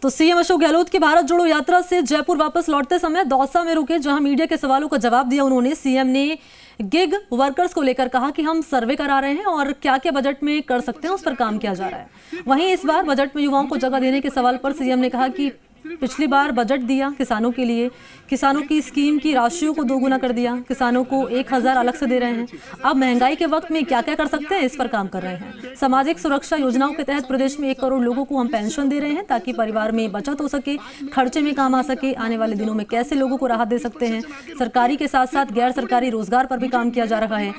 तो सीएम अशोक गहलोत की भारत जोड़ो यात्रा से जयपुर वापस लौटते समय दौसा में रुके, जहां मीडिया के सवालों का जवाब दिया उन्होंने। सीएम ने गिग वर्कर्स को लेकर कहा कि हम सर्वे करा रहे हैं और क्या क्या बजट में कर सकते हैं उस पर काम किया जा रहा है। वहीं इस बार बजट में युवाओं को जगह देने के सवाल पर सीएम ने कहा कि पिछली बार बजट दिया किसानों के लिए, किसानों की स्कीम की राशियों को दोगुना कर दिया, किसानों को 1000 अलग से दे रहे हैं। अब महंगाई के वक्त में क्या क्या कर सकते हैं इस पर काम कर रहे हैं। सामाजिक सुरक्षा योजनाओं के तहत प्रदेश में 1 करोड़ लोगों को हम पेंशन दे रहे हैं ताकि परिवार में बचत हो सके, खर्चे में काम आ सके। आने वाले दिनों में कैसे लोगों को राहत दे सकते हैं। सरकारी के साथ साथ गैर सरकारी रोजगार पर भी काम किया जा रहा है।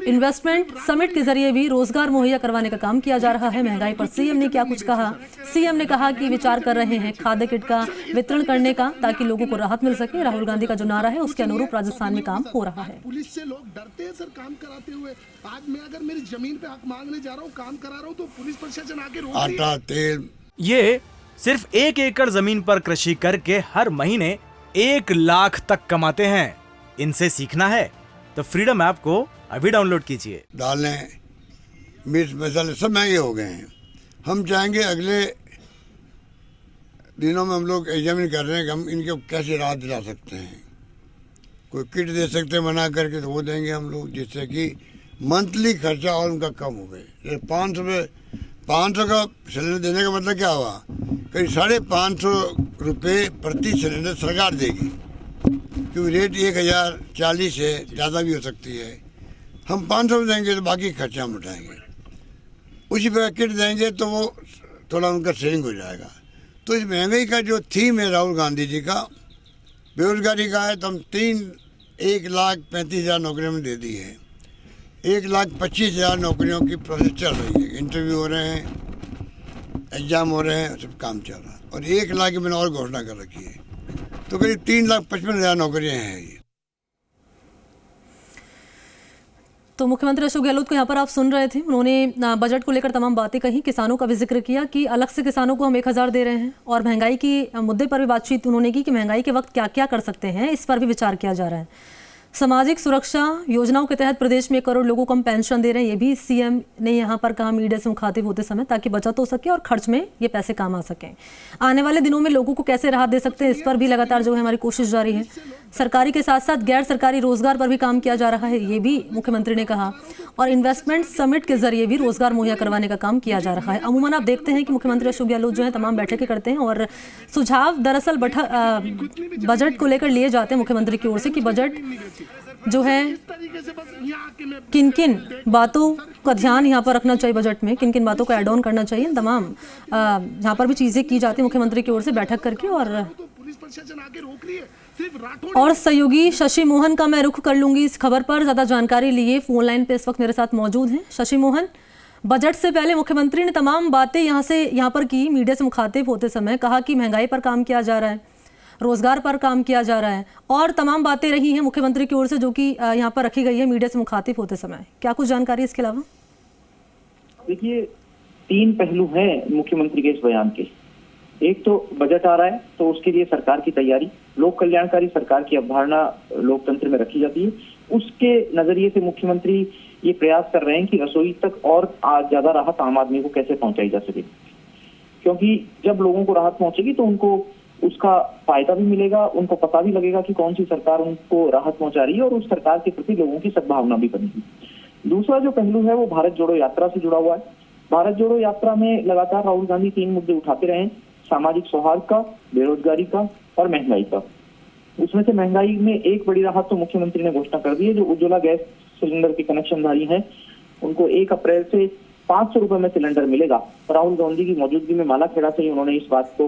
इन्वेस्टमेंट समिट के जरिए भी रोजगार मुहैया करवाने का काम किया जा रहा है। महंगाई पर सीएम ने क्या कुछ कहा। सीएम ने कहा कि विचार कर रहे हैं खाद्य किट का वितरण करने का ताकि लोगों को राहत मिल सके। राहुल गांधी का जो नारा है उसके अनुरूप राजस्थान में काम हो रहा है। पुलिस से लोग डरते हैं सर काम कराते हुए। आज मैं अगर मेरी जमीन पे हक मांगने जा रहा हूँ, काम करा रहा हूँ, तो पुलिस प्रशासन आके रोक रही है। आटा तेल, ये सिर्फ 1 एकड़ जमीन पर कृषि करके हर महीने 1 लाख तक कमाते हैं। इनसे सीखना है तो फ्रीडम ऐप को अभी डाउनलोड कीजिए। दालें, मिर्च मसाले सब महंगे हो गए हैं। हम चाहेंगे अगले दिनों में हम लोग एग्जामिन कर रहे हैं कि हम इनको कैसे राहत दिला सकते हैं। कोई किट दे सकते हैं बना करके तो वो देंगे हम लोग, जिससे कि मंथली खर्चा और उनका कम हो गए। 500 का सिलेंडर देने का मतलब क्या हुआ, करीब 550 रुपये प्रति सिलेंडर सरकार देगी, क्योंकि रेट 1040 से ज़्यादा भी हो सकती है। हम 500 देंगे तो बाकी खर्चा हम उठाएंगे। उसी प्रकार किट देंगे तो वो थोड़ा उनका सेविंग हो जाएगा। तो इस महंगाई का जो थीम है राहुल गांधी जी का, बेरोजगारी का है, तो हम 1,35,000 नौकरियों में दे दी है। 1,25,000 नौकरियों की प्रोसेस चल रही है, इंटरव्यू हो रहे हैं, एग्जाम हो रहे हैं, सब काम चल रहा है। और 1 लाख की मैंने और घोषणा कर रखी है, तो करीब 3,55,000 नौकरियाँ हैं ये। तो मुख्यमंत्री अशोक गहलोत को यहाँ पर आप सुन रहे थे, उन्होंने बजट को लेकर तमाम बातें कही। किसानों का भी जिक्र किया कि अलग से किसानों को हम 1000 दे रहे हैं, और महंगाई की मुद्दे पर भी बातचीत उन्होंने की कि महंगाई के वक्त क्या क्या कर सकते हैं, इस पर भी विचार किया जा रहा है। सामाजिक सुरक्षा योजनाओं के तहत प्रदेश में 1 करोड़ लोगों को हम पेंशन दे रहे हैं, ये भी सीएम ने यहाँ पर कहा मीडिया से मुखातिब होते समय, ताकि बचत हो सके और खर्च में ये पैसे काम आ सकें। आने वाले दिनों में लोगों को कैसे राहत दे सकते हैं, इस पर भी लगातार जो है हमारी कोशिश जारी है। सरकारी के साथ साथ गैर सरकारी रोजगार पर भी काम किया जा रहा है, ये भी मुख्यमंत्री ने कहा। और इन्वेस्टमेंट समिट के जरिए भी रोजगार मुहैया करवाने का काम किया जा रहा है। अमूमन आप देखते हैं कि मुख्यमंत्री अशोक गहलोत जो है तमाम बैठकें करते हैं और सुझाव दरअसल बजट को लेकर लिए जाते हैं मुख्यमंत्री की ओर से कि बजट जो है किन किन बातों का ध्यान यहाँ पर रखना चाहिए, बजट में किन किन बातों को ऐड ऑन करना चाहिए, तमाम यहाँ पर भी चीजें की जाती है मुख्यमंत्री की ओर से बैठक करके। और सहयोगी शशि मोहन का मैं रुख कर लूंगी इस खबर पर। ज्यादा जानकारी लिए फोन लाइन पे इस वक्त मेरे साथ मौजूद हैं शशि मोहन। बजट से पहले मुख्यमंत्री ने तमाम बातें यहाँ पर की, मीडिया से मुखातिब होते समय कहा कि महंगाई पर काम किया जा रहा है, रोजगार पर काम किया जा रहा है, और तमाम बातें रही हैं मुख्यमंत्री की ओर से जो कि यहाँ पर रखी गई है मीडिया से मुखातिब होते समय। क्या कुछ जानकारी इसके अलावा? देखिए, 3 पहलू हैं मुख्यमंत्री के इस बयान के। एक तो बजट आ रहा है तो उसके लिए सरकार की तैयारी, लोक कल्याणकारी सरकार की अवधारणा लोकतंत्र में रखी जाती है, उसके नजरिए से मुख्यमंत्री ये प्रयास कर रहे हैं कि रसोई तक और ज्यादा राहत आम आदमी को कैसे पहुंचाई जा सके। क्योंकि जब लोगों को राहत पहुंचेगी तो उनको उसका फायदा भी मिलेगा, उनको पता भी लगेगा कि कौन सी सरकार उनको राहत पहुंचा रही है, और उस सरकार के प्रति लोगों की सद्भावना भी बनेगी। दूसरा जो पहलू है वो भारत जोड़ो यात्रा से जुड़ा हुआ है। भारत जोड़ो यात्रा में लगातार राहुल गांधी 3 मुद्दे उठाते रहे, सामाजिक सौहार्द का, बेरोजगारी का और महंगाई का। उसमें से महंगाई में एक बड़ी राहत तो मुख्यमंत्री ने घोषणा कर दी है। जो उज्ज्वला गैस सिलेंडर के कनेक्शनधारी हैं उनको 1 अप्रैल से 500 रुपए में सिलेंडर मिलेगा। राहुल गांधी की मौजूदगी में मालाखेड़ा से ही उन्होंने इस बात को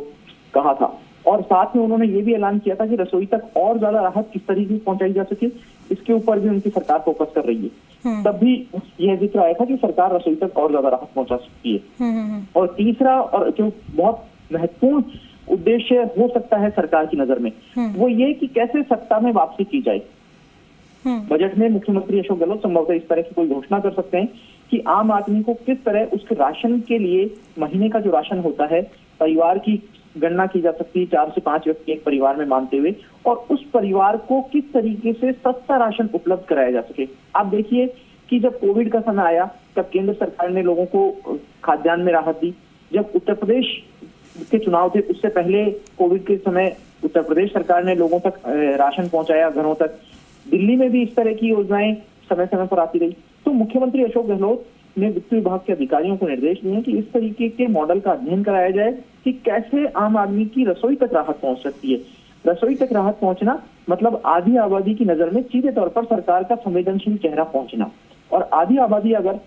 कहा था, और साथ में उन्होंने ये भी ऐलान किया था कि रसोई तक और ज्यादा राहत किस तरीके से पहुंचाई जा सके, इसके ऊपर भी उनकी सरकार फोकस कर रही है। तब भी यह जिक्र आया था कि सरकार रसोई तक और ज्यादा राहत पहुंचा सकती है। और तीसरा और जो बहुत महत्वपूर्ण उद्देश्य हो सकता है सरकार की नजर में, वो ये कि कैसे सत्ता में वापसी की जाए। बजट में मुख्यमंत्री अशोक गहलोत संभवतः इस तरह की कोई घोषणा कर सकते हैं कि आम आदमी को किस तरह उसके राशन के लिए, महीने का जो राशन होता है, परिवार की गणना की जा सकती है 4 से 5 व्यक्ति एक परिवार में मानते हुए, और उस परिवार को किस तरीके से सस्ता राशन उपलब्ध कराया जा सके। आप देखिए कि जब कोविड का समय आया तब केंद्र सरकार ने लोगों को खाद्यान्न में राहत दी। जब उत्तर प्रदेश के चुनाव थे, उससे पहले कोविड के समय उत्तर प्रदेश सरकार ने लोगों तक राशन पहुंचाया, घरों तक। दिल्ली में भी इस तरह की योजनाएं समय समय पर आती रही। तो मुख्यमंत्री अशोक गहलोत ने वित्त विभाग के अधिकारियों को निर्देश दिए कि इस तरीके के मॉडल का अध्ययन कराया जाए कि कैसे आम आदमी की रसोई तक राहत पहुंच सकती है। रसोई तक राहत पहुंचना मतलब आधी आबादी की नजर में सीधे तौर पर सरकार का संवेदनशील चेहरा पहुंचना, और आधी आबादी अगर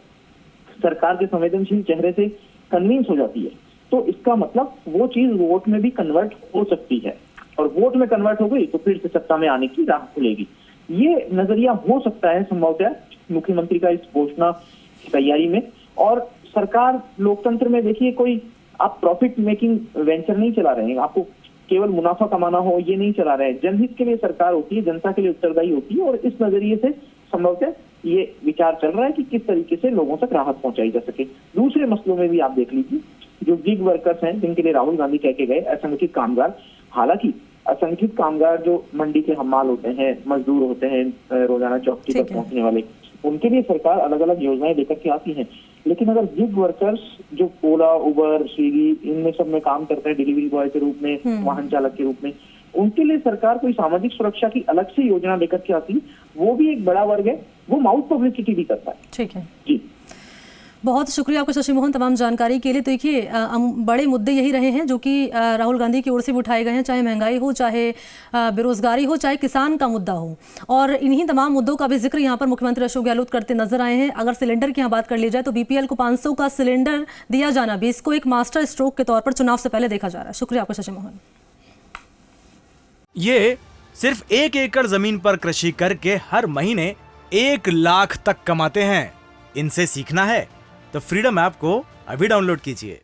सरकार के संवेदनशील चेहरे से कन्विंस हो जाती है तो इसका मतलब वो चीज वोट में भी कन्वर्ट हो सकती है, और वोट में कन्वर्ट हो गई तो फिर से सत्ता में आने की राह खुलेगी। ये नजरिया हो सकता है संभवतः मुख्यमंत्री का इस घोषणा की तैयारी में। और सरकार लोकतंत्र में देखिए, कोई आप प्रॉफिट मेकिंग वेंचर नहीं चला रहे हैं, आपको केवल मुनाफा कमाना हो ये नहीं चला रहे हैं। जनहित के लिए सरकार होती है, जनता के लिए उत्तरदायी होती है, और इस नजरिए से संभवतः ये विचार चल रहा है कि किस तरीके से लोगों तक राहत पहुंचाई जा सके। दूसरे मसलों में भी आप देख लीजिए, जो गिग वर्कर्स हैं जिनके लिए राहुल गांधी कह के गए असंगठित कामगार, हालांकि असंगठित कामगार जो मंडी के हमाल होते हैं, मजदूर होते हैं, रोजाना चौकी तक पहुंचने वाले, उनके लिए सरकार अलग अलग योजनाएं लेकर के आती है। लेकिन अगर गिग वर्कर्स जो ओला, उबर, स्विगी इनमें सब में काम करते हैं डिलीवरी बॉय के रूप में, वाहन चालक के रूप में, उनके लिए सरकार कोई सामाजिक सुरक्षा की अलग से योजना लेकर के आती है। वो भी एक बड़ा वर्ग है, वो माउथ पब्लिसिटी भी करता है। ठीक है जी, बहुत शुक्रिया आपका शशि मोहन तमाम जानकारी के लिए। तो देखिए, बड़े मुद्दे यही रहे हैं जो कि राहुल गांधी की ओर से भी उठाए गए हैं, चाहे महंगाई हो, चाहे बेरोजगारी हो, चाहे किसान का मुद्दा हो, और इन्हीं तमाम मुद्दों का भी जिक्र यहाँ पर मुख्यमंत्री अशोक गहलोत करते नजर आए हैं। अगर सिलेंडर की यहाँ बात कर ली जाए तो बीपीएल को 500 का सिलेंडर दिया जाना भी इसको एक मास्टर स्ट्रोक के तौर पर चुनाव से पहले देखा जा रहा है। शुक्रिया आपका शशि मोहन। ये सिर्फ 1 एकड़ जमीन पर कृषि करके हर महीने 1 लाख तक कमाते हैं। इनसे सीखना है तो फ्रीडम ऐप को अभी डाउनलोड कीजिए।